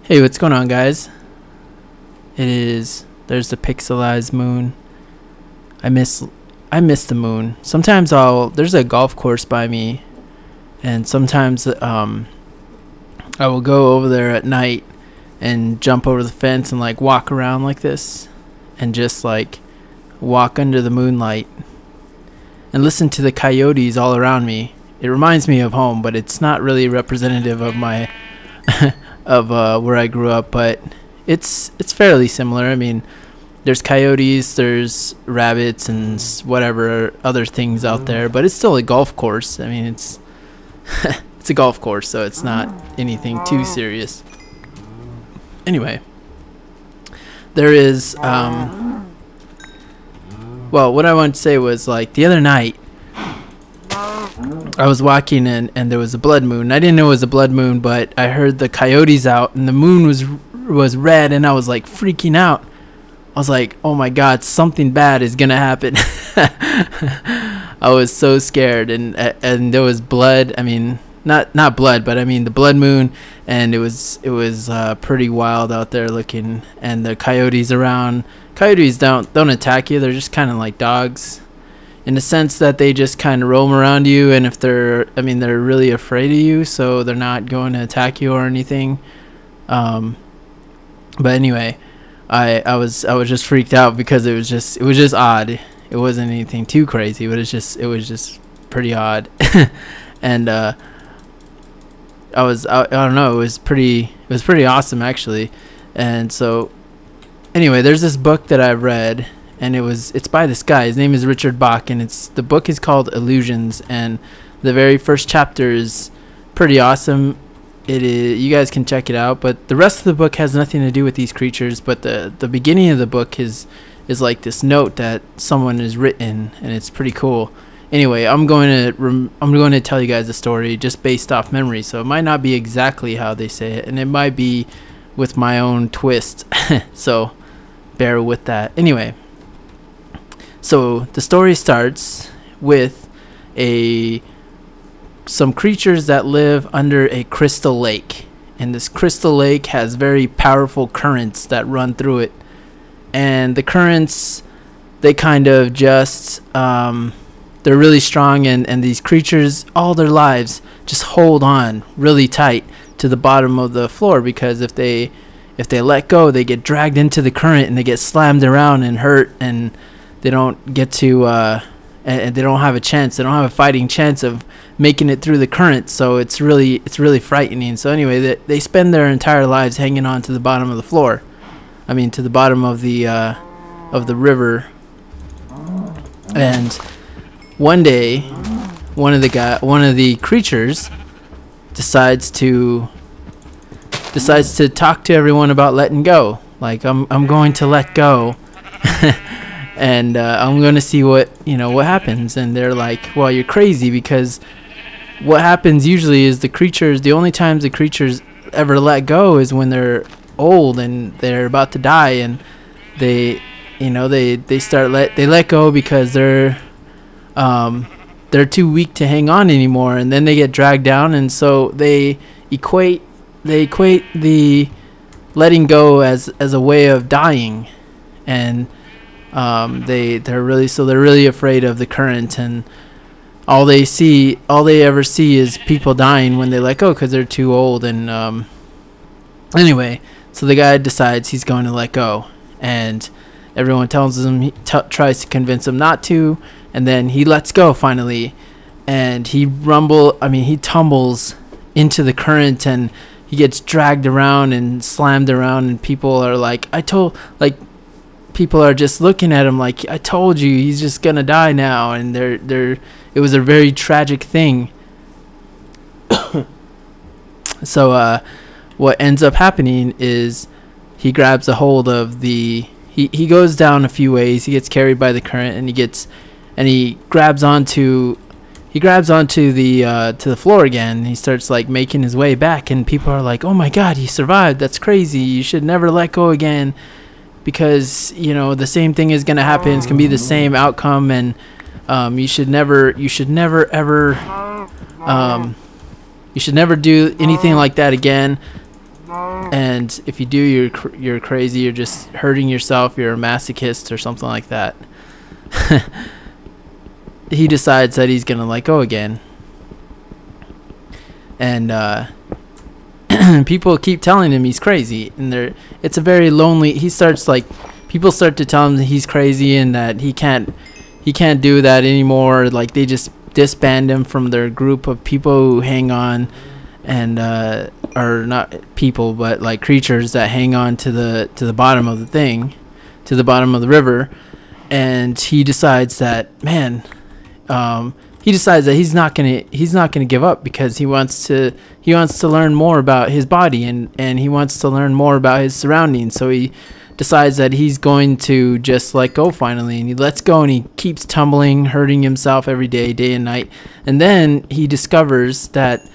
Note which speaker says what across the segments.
Speaker 1: Hey, what's going on, guys? There's the pixelized moon. I miss the moon. Sometimes there's a golf course by me, and sometimes I will go over there at night and jump over the fence and like walk around like this and just like walk under the moonlight and listen to the coyotes all around me. It reminds me of home, but it's not really representative of my of where I grew up, but it's fairly similar. I mean, there's coyotes, there's rabbits, and whatever other things out there, but it's still a golf course. I mean, it's it's a golf course, so it's not anything too serious. Anyway, there is well, what I wanted to say was, like, the other night I was walking and there was a blood moon. I didn't know it was a blood moon, but I heard the coyotes out and the moon was red, and I was like freaking out. I was like, oh my god, something bad is gonna happen. I was so scared, and there was blood. I mean, not blood, but I mean the blood moon, and it was pretty wild out there looking. And the coyotes around. Coyotes don't attack you. They're just kind of like dogs, in the sense that they just kind of roam around you, and if they're really afraid of you, so they're not going to attack you or anything. But anyway, I was just freaked out because it was just odd. It wasn't anything too crazy, but it was just pretty odd. And I don't know, it was pretty awesome actually. And so anyway, there's this book that I've read, and it's by this guy. His name is Richard Bach, and the book is called Illusions, and the very first chapter is pretty awesome. You guys can check it out, but the rest of the book has nothing to do with these creatures, but the beginning of the book is like this note that someone has written, and it's pretty cool. Anyway, I'm going to tell you guys the story just based off memory, so it might not be exactly how they say it, and it might be with my own twist. So bear with that. Anyway, so the story starts with some creatures that live under a crystal lake, and this crystal lake has very powerful currents that run through it, and the currents, they kind of just they're really strong, and these creatures all their lives just hold on really tight to the bottom of the floor, because if they let go, they get dragged into the current and they get slammed around and hurt, and they don't get to and they don't have a chance. They don't have a fighting chance of making it through the current. So it's really frightening. So anyway, they spend their entire lives hanging on to the bottom of the floor. I mean, to the bottom of the river. And one day, one of the creatures decides to talk to everyone about letting go. Like, I'm going to let go. And I'm going to see what happens. And they're like, well, you're crazy, because what happens usually is the only times the creatures ever let go is when they're old and they're about to die, and they let go because they're too weak to hang on anymore, and then they get dragged down, and so they equate the letting go as a way of dying. And they're really afraid of the current, and all they ever see is people dying when they let go because they're too old. And anyway, so the guy decides he's going to let go, and everyone tells him, tries to convince him not to, and then he lets go finally, and he tumbles into the current, and he gets dragged around and slammed around, and people are like, people are just looking at him like, I told you, he's just gonna die now. And it was a very tragic thing. So what ends up happening is he grabs a hold of he goes down a few ways. He gets carried by the current, and he grabs onto the floor again, and he starts like making his way back, and people are like, oh my god, he survived, that's crazy, you should never let go again, because the same thing is going to happen. It's going to be the same outcome, and you should never ever do anything like that again. and if you do, you're crazy, you're just hurting yourself, you're a masochist or something like that. He decides that he's gonna let go again, and people keep telling him he's crazy, and it's a very lonely. He starts like, people start to tell him that he's crazy and that he can't do that anymore. Like, they just disband him from their group of people who hang on, and are not people but like creatures that hang on to the bottom of the thing, to the bottom of the river. And he decides that, man, he's not gonna give up, because he wants to learn more about his body, and he wants to learn more about his surroundings. So he decides that he's going to just let go finally, and he lets go, and he keeps tumbling, hurting himself every day and night. And then he discovers that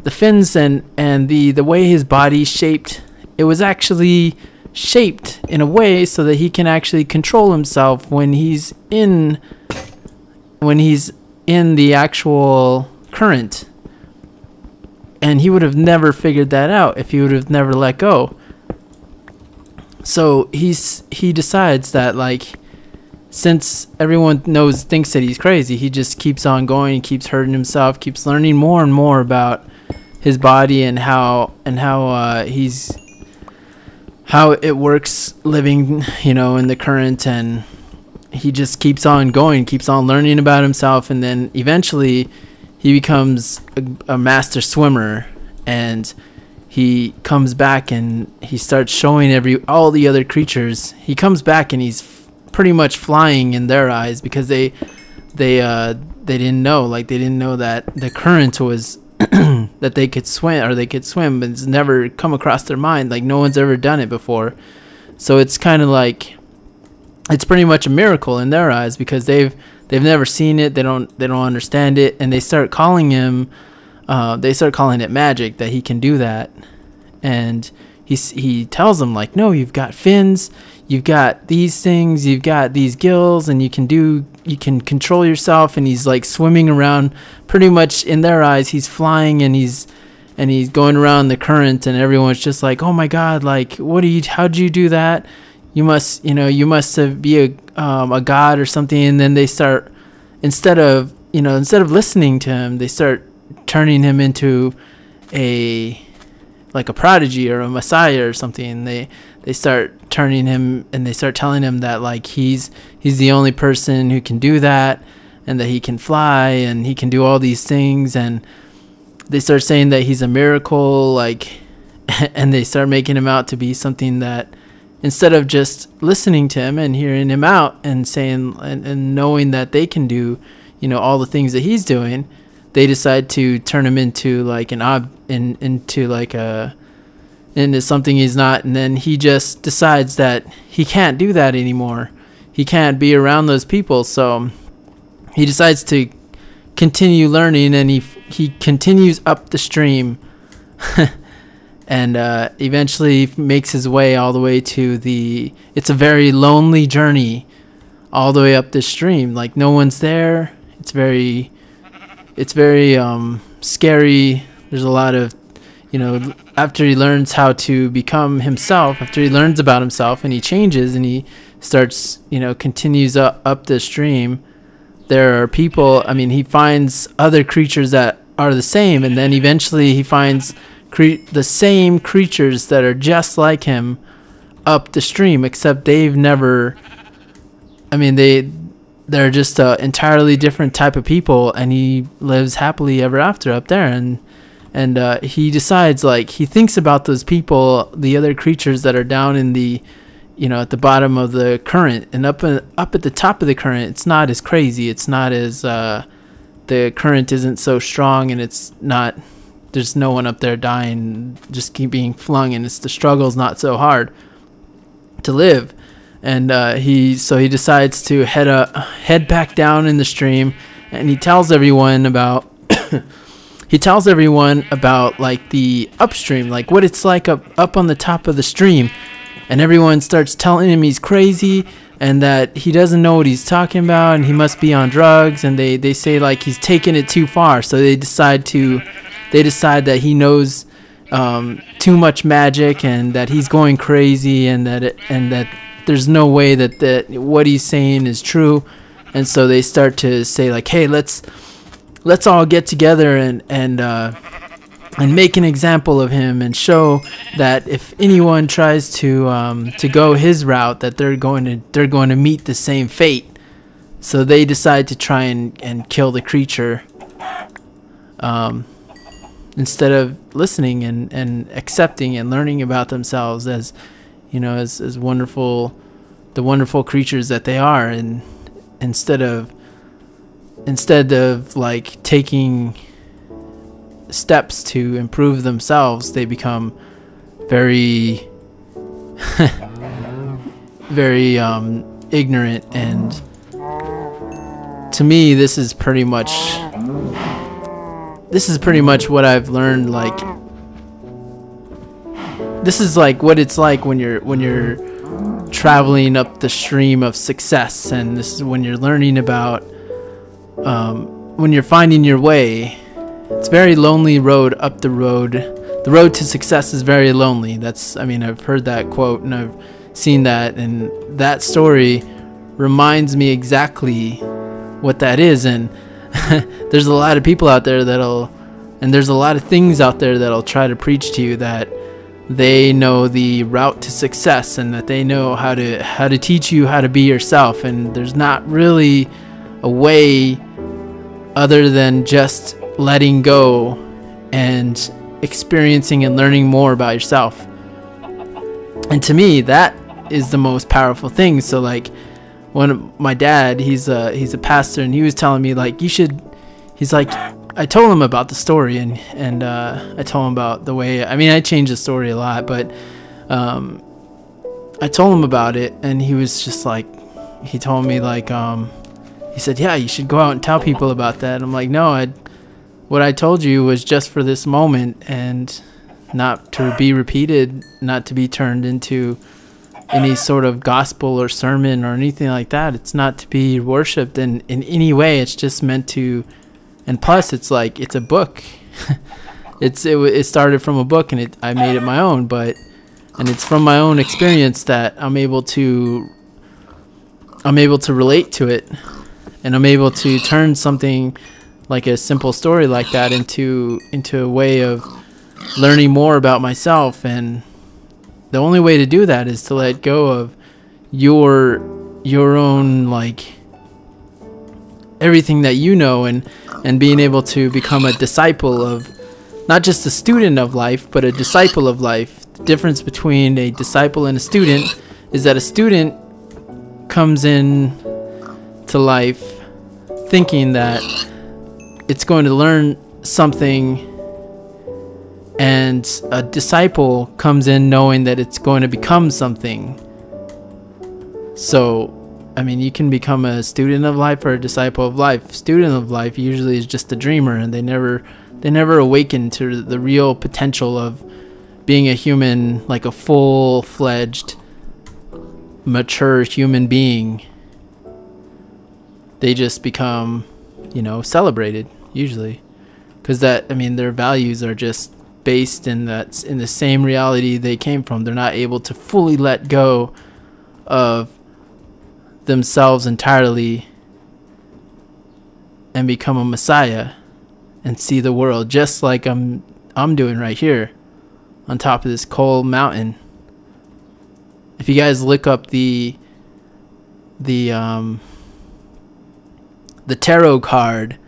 Speaker 1: the fins and the way his body's shaped, it was actually shaped in a way so that he can actually control himself when he's in the actual current. And he would have never figured that out if he would have never let go. So he decides that, like, since everyone thinks that he's crazy, he just keeps on going, keeps hurting himself, keeps learning more and more about his body and how it works living, in the current. And he just keeps on going, keeps on learning about himself, and then eventually he becomes a master swimmer. And he comes back and he starts showing all the other creatures. He comes back and he's pretty much flying in their eyes, because they didn't know, that the current was that they could swim, but it's never come across their mind. Like, no one's ever done it before. So it's kind of like, it's pretty much a miracle in their eyes, because they've never seen it, they don't understand it, and they start calling him it magic, that he can do that. And he tells them, like, no, you've got fins, you've got these things, you've got these gills, and you can control yourself. And he's like swimming around, pretty much in their eyes he's flying, and he's going around the current, and everyone's just like, oh my god, like, how'd you do that? You must be a god or something. And then they start, instead of listening to him, they start turning him into a prodigy or a messiah or something. They start turning him, and they start telling him that, like, he's the only person who can do that, and that he can fly, and he can do all these things. And they start saying that he's a miracle, like, and they start making him out to be something that, instead of just listening to him and hearing him out and saying and knowing that they can do, all the things that he's doing, they decide to turn him into like into something he's not. And then he just decides that he can't do that anymore. He can't be around those people. So he decides to continue learning, and he continues up the stream and eventually makes his way all the way to it's a very lonely journey all the way up the stream. Like, no one's there. It's very scary. There's a lot of, after he learns how to become himself, after he learns about himself and he changes and he starts, continues up the stream, there are people, he finds other creatures that are the same, and then eventually he finds the same creatures that are just like him up the stream, except they've never, they're just an entirely different type of people, and he lives happily ever after up there. And he decides, like, he thinks about those people, the other creatures that are down in the, at the bottom of the current, and up at the top of the current, it's not as crazy. It's not as, the current isn't so strong, and it's not, there's no one up there dying, just keep being flung, and the struggle's not so hard to live. And he decides to head back down in the stream, and he tells everyone about like the upstream, like what it's like up on the top of the stream. And everyone starts telling him he's crazy and that he doesn't know what he's talking about, and he must be on drugs, and they say like he's taking it too far. So they decide that he knows too much magic and that he's going crazy and that there's no way that what he's saying is true. And so they start to say like, hey, let's all get together and make an example of him and show that if anyone tries to go his route, that they're going to meet the same fate. So they decide to try and kill the creature, instead of listening and accepting and learning about themselves as, you know, as the wonderful creatures that they are. And instead of like taking steps to improve themselves, they become very very ignorant. And to me, this is pretty much what I've learned. Like, this is like what it's like when you're traveling up the stream of success, and this is when you're learning about when you're finding your way. It's a very lonely road up the road. The road to success is very lonely. I've heard that quote and I've seen that, and that story reminds me exactly what that is. And there's a lot of people out there there's a lot of things out there that'll try to preach to you that they know the route to success and that they know how to teach you how to be yourself. And there's not really a way other than just letting go and experiencing and learning more about yourself. And to me, that is the most powerful thing. So like, when my dad, he's a pastor, and he was telling me like, he's like, I told him about the story, and I told him about the way, I changed the story a lot, but I told him about it, and he was just like, he told me like, he said, yeah, you should go out and tell people about that. And I'm like, no, what I told you was just for this moment, and not to be repeated, not to be turned into any sort of gospel or sermon or anything like that. It's not to be worshipped in any way. It's just meant to, and plus it's like, it's a book. it started from a book, and I made it my own, and it's from my own experience that I'm able to relate to it, and I'm able to turn something like a simple story like that into a way of learning more about myself. And the only way to do that is to let go of your own, like, everything that you know, and being able to become a disciple of, not just a student of life, but a disciple of life. The difference between a disciple and a student is that a student comes in to life thinking that it's going to learn something, and a disciple comes in knowing that it's going to become something. So, you can become a student of life or a disciple of life. Student of life usually is just a dreamer, and they never awaken to the real potential of being a human, like a full-fledged, mature human being. They just become, celebrated usually, because their values are just based in the same reality they came from. They're not able to fully let go of themselves entirely and become a messiah and see the world just like I'm doing right here on top of this cold mountain. If you guys look up the tarot card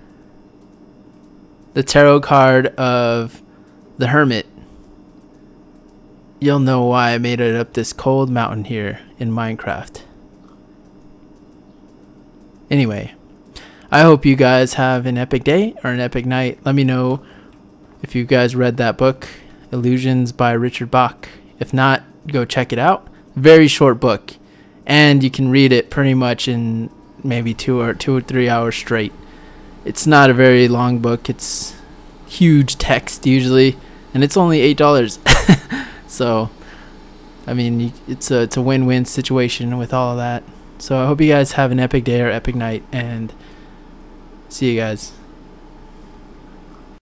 Speaker 1: of the Hermit, you'll know why I made it up this cold mountain here in Minecraft. Anyway, I hope you guys have an epic day or an epic night. Let me know if you guys read that book, Illusions by Richard Bach. If not, go check it out. Very short book, and you can read it pretty much in maybe 2 or 3 hours straight. It's not a very long book. It's huge text usually, and it's only $8. So it's a win-win situation with all of that. So I hope you guys have an epic day or epic night, and see you guys.